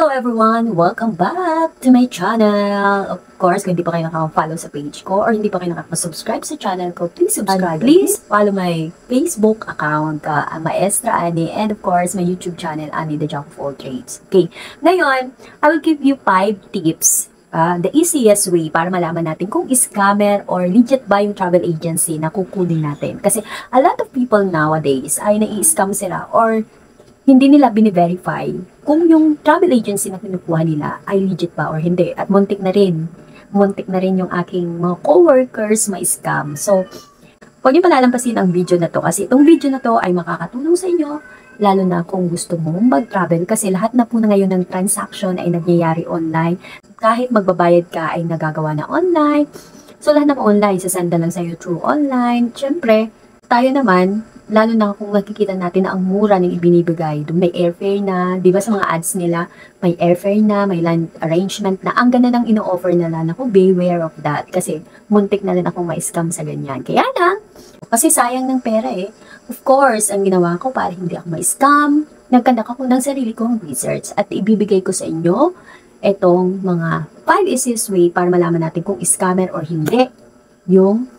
Hello everyone! Welcome back to my channel! Of course, kung hindi pa kayo nakaka-follow sa page ko or hindi pa kayo nakaka-subscribe sa channel ko, please subscribe. Please follow my Facebook account, Maestra Ani, and of course, my YouTube channel, Ani the Jack of All Trades. Okay, ngayon, I will give you 5 tips, the easiest way para malaman natin kung scammer or legit ba yung travel agency na kukunin natin. Kasi a lot of people nowadays ay nai-scam sila or hindi nila bine-verify kung yung travel agency na kinukuha nila ay legit ba or hindi. At muntik na rin yung aking mga coworkers ma-scam. So, huwag niyo palalampasin ang video na to kasi itong video na to ay makakatulong sa inyo, lalo na kung gusto mong mag-travel kasi lahat na po na ngayon ng transaction ay nagyayari online. Kahit magbabayad ka ay nagagawa na online. So, lahat ng online, sasanda lang sa'yo through online. Siyempre, tayo naman, lalo na kung nakikita natin na ang mura ng ibinibigay. Doon may airfare na, di ba sa mga ads nila, may airfare na, may land arrangement na. Ang ganda ng ino-offer nila. Naku, beware of that. Kasi muntik na rin akong ma-scam sa ganyan. Kaya lang, kasi sayang ng pera eh. Of course, ang ginawa ko para hindi ako ma-scam, nagkandak ako ng sarili kong research at ibibigay ko sa inyo itong mga 5 easiest way para malaman natin kung scammer or hindi yung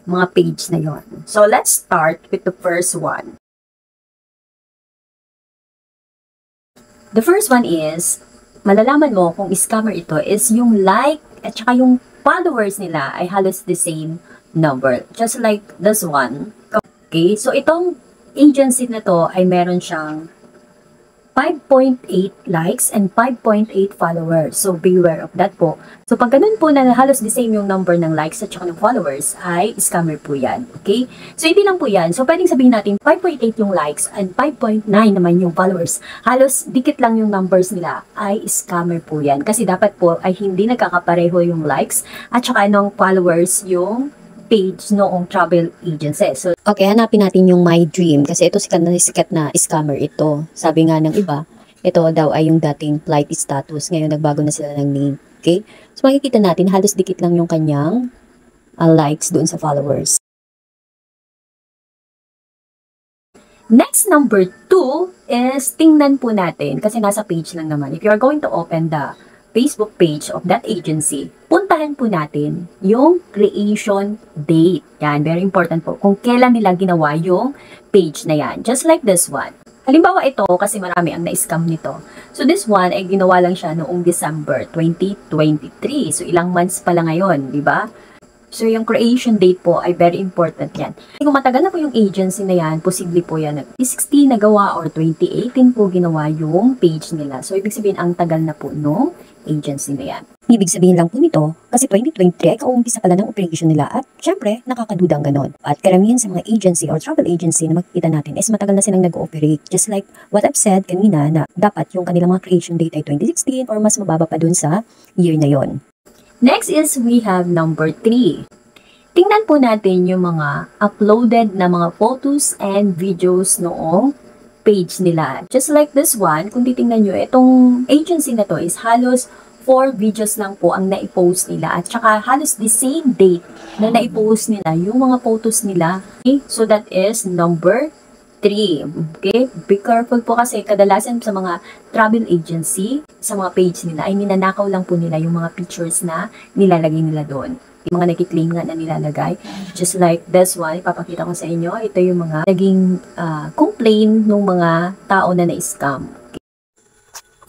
mga page na yon. So, let's start with the first one. The first one is, malalaman mo kung scammer ito is yung like at saka yung followers nila ay halos the same number. Just like this one. Okay, so itong agency na to ay meron siyang 5.8 likes and 5.8 followers. So, beware of that po. So, pag ganun po na halos the same yung number ng likes at saka ng followers, ay scammer po yan. Okay? So, hindi lang po yan. So, pwedeng sabihin natin 5.8 yung likes and 5.9 naman yung followers. Halos dikit lang yung numbers nila, ay scammer po yan. Kasi dapat po ay hindi nagkakapareho yung likes at saka ng followers yung page noong travel agency. So, okay, hanapin natin yung My Dream kasi ito sikat na scammer ito. Sabi nga ng iba, ito daw ay yung dating flight status. Ngayon, nagbago na sila ng name. Okay? So, makikita natin, halos dikit lang yung kanyang likes doon sa followers. Next, number 2 is tingnan po natin kasi nasa page lang naman. If you are going to open the Facebook page of that agency, puntahan po natin yung creation date. Yan, very important po. Kung kailan nila ginawa yung page na yan. Just like this one. Halimbawa ito, kasi marami ang na-scam nito. So this one ay ginawa lang siya noong December 2023. So ilang months pa lang ngayon, di ba? So, yung creation date po ay very important yan. Kung matagal na po yung agency na yan, posible po yan. 2016 nagawa or 2018 po ginawa yung page nila. So, ibig sabihin, ang tagal na po no agency na yan. Ibig sabihin lang po nito, kasi 2023 ay kaumpisa pala ng operation nila at syempre, nakakadudang ganon. At karamihan sa mga agency or travel agency na makikita natin is matagal na silang nag-ooperate. Just like what I've said kanina na dapat yung kanilang mga creation date ay 2016 or mas mababa pa dun sa year na yon. Next is we have number 3. Tingnan po natin yung mga uploaded na mga photos and videos noong page nila. Just like this one, kung titingnan nyo, itong agency na to is halos 4 videos lang po ang naipost nila at saka halos the same date na naipost nila yung mga photos nila. Okay? So that is number 3. Okay? Be careful po kasi kadalasan sa mga travel agency, sa mga page nila, ay ninanakaw lang po nila yung mga pictures na nilalagay nila doon. Yung mga nakiklaim nga na nilalagay. Just like this one, ipapakita ko sa inyo, ito yung mga naging complaint ng mga tao na na-scam.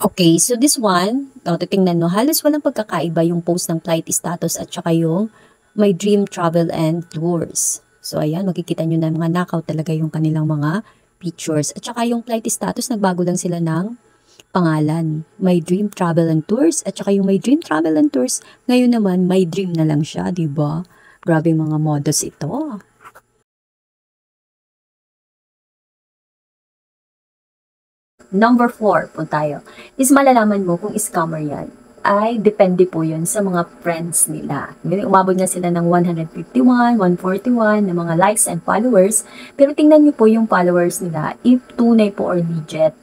Okay, so this one, titingnan mo, halos walang pagkakaiba yung post ng flight status at saka yung My Dream Travel and Tours. So, ayan, makikita nyo na mga knockout talaga yung kanilang mga pictures. At saka yung flight status, nagbago lang sila ng pangalan. My Dream Travel and Tours. At saka yung My Dream Travel and Tours, ngayon naman, My Dream na lang siya, diba? Grabe mga models ito. Number 4 po tayo. Is malalaman mo kung scammer yan. Ay depende po yun sa mga friends nila. Umabot na sila ng 151, 141 na mga likes and followers. Pero tingnan nyo po yung followers nila if tunay po or legit.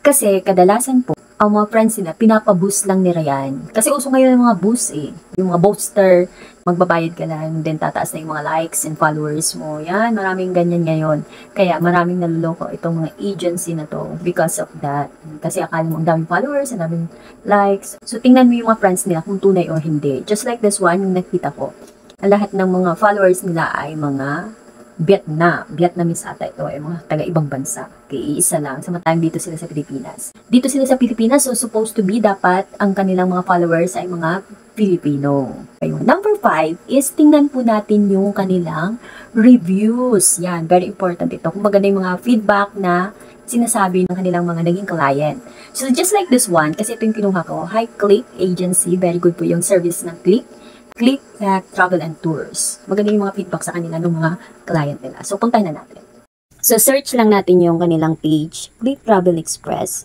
Kasi kadalasan po, ang mga friends nila, pinapaboost lang nila yan. Kasi uso ngayon yung mga boost eh. Yung mga booster, magbabayad ka lang, then tataas na yung mga likes and followers mo. Yan, maraming ganyan ngayon. Kaya maraming naluloko itong mga agency na to because of that. Kasi akala mo ang daming followers, ang daming likes. So tingnan mo yung mga friends nila kung tunay o hindi. Just like this one, yung nakita ko. Ang lahat ng mga followers nila ay mga Vietnamese ata ito ay mga taga-ibang bansa. Okay, isa lang. Samantalang dito sila sa Pilipinas. Dito sila sa Pilipinas, so supposed to be dapat ang kanilang mga followers ay mga Filipino. Ayun. Number 5 is tingnan po natin yung kanilang reviews. Yan, very important ito. Kung maganda yung mga feedback na sinasabi ng kanilang mga naging client. So just like this one, kasi ito yung kinuha ko, Hi Click Agency, very good po yung service ng Click Travel and Tours. Maganda yung mga feedback sa kanila ng mga client nila. So, puntahan na natin. So, search lang natin yung kanilang page, Click Travel Express.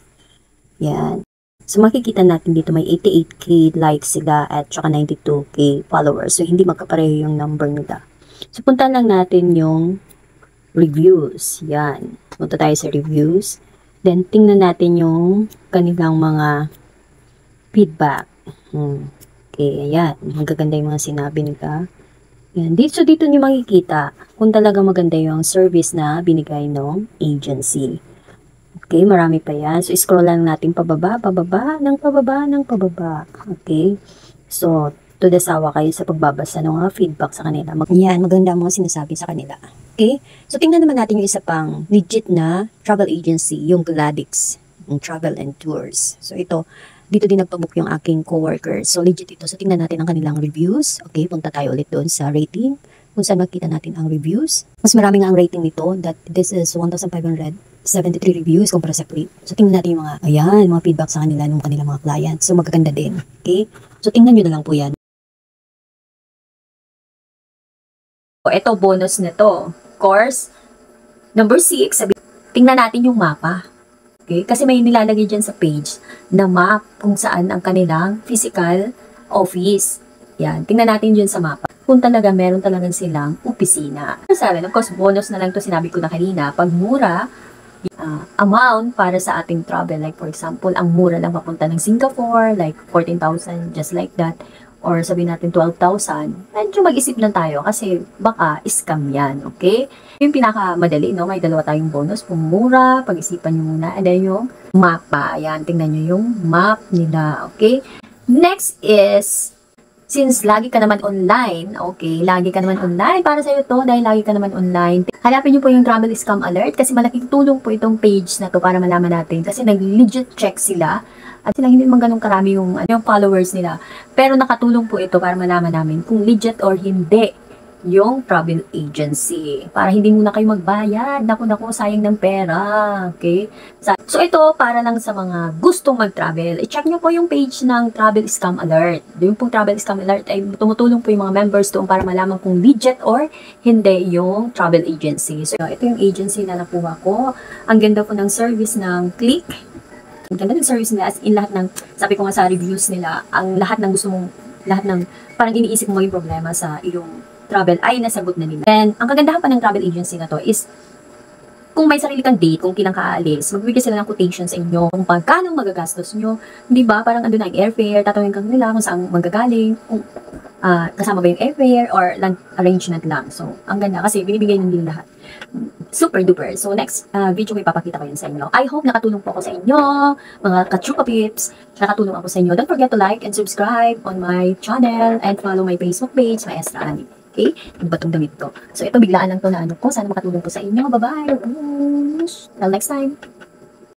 Yan. So, makikita natin dito may 88k likes sila at saka 92k followers. So, hindi magkapareho yung number nila. So, puntahan lang natin yung reviews. Yan. Punta tayo sa reviews. Then, tingnan natin yung kanilang mga feedback. Okay, ayan. Magaganda yung mga sinabi nila. Yan. So, dito nyo makikita kung talaga maganda yung service na binigay ng agency. Okay, marami pa yan. So, scroll lang natin pababa. Okay. So, to the sawa kayo sa pagbabasa ng mga feedback sa kanila. Yan, maganda ang mga sinasabi sa kanila. Okay. So, tingnan naman natin yung isa pang legit na travel agency, yung Gladix, yung Travel and Tours. So, ito, dito din nagpabook yung aking coworker. So, legit ito. So, tingnan natin ang kanilang reviews. Okay, punta tayo ulit doon sa rating. Kung saan makita natin ang reviews. Mas marami nga ang rating nito. That this is 1,573 reviews kumpara sa Click. So, tingnan natin yung mga, ayan, mga feedback sa kanila ng kanilang mga clients. So, magaganda din. Okay? So, tingnan nyo na lang po yan. So, ito, bonus nito. Course, number 6, tingnan natin yung mapa. Okay? Kasi may nilalagay dyan sa page na map kung saan ang kanilang physical office. Yan. Tingnan natin dyan sa mapa. Kung talaga meron talagang silang opisina. Sabi, of course, bonus na lang to sinabi ko na kanina. Pag mura, amount para sa ating travel. Like for example, ang mura lang papunta ng Singapore, like 14,000, just like that. Or sabihin natin 12,000, medyo mag-isip lang tayo kasi baka scam yan, okay? Yung pinakamadali, no? May dalawa tayong bonus. Kung mura, pag-isipan nyo muna. And then yung mapa. Ayan, tingnan nyo yung map nila, okay? Next is, since lagi ka naman online, okay, lagi ka naman online, para sa'yo to, dahil lagi ka naman online, hanapin nyo po yung Travel Scam Alert kasi malaking tulong po itong page na to para malaman natin kasi nag-legit check sila at sila hindi naman ganun karami yung followers nila. Pero nakatulong po ito para malaman namin kung legit or hindi yung travel agency. Para hindi muna kayo magbayad. Naku, sayang ng pera. Okay? So, ito para lang sa mga gustong mag-travel. I-check nyo po yung page ng Travel Scam Alert. Yung pong Travel Scam Alert ay tumutulong po yung mga members doon para malaman kung legit or hindi yung travel agency. So, ito yung agency na nakuha ko. Ang ganda po ng service ng Click. Ang ganda ng service nila as in lahat ng, sabi ko nga sa reviews nila, ang lahat ng gusto mong, lahat ng parang iniisip mo yung problema sa iyong travel ay nasagot na nila. And ang kagandahan pa ng travel agency na to is kung may sarili kang date, kung kailan ka aalis, magbibigay sila ng quotation sa inyo kung pagkano magagastos nyo. Di ba? Parang andun na yung airfare, tatawin ka nila kung saan manggagaling, kung kasama ba yung airfare or land arrangement lang. So, ang ganda kasi binibigay ng din lahat. Super duper. So, next video ko ipapakita ko yun sa inyo. I hope nakatulong po ako sa inyo, mga ka-chupa pips. Nakatulong ako sa inyo. Don't forget to like and subscribe on my channel and follow my Facebook page, Maestra Ani. Okay? Yung batong damit ko. So, ito biglaan lang to na ano ko. Sana makatulong po sa inyo. Bye-bye. Till next time.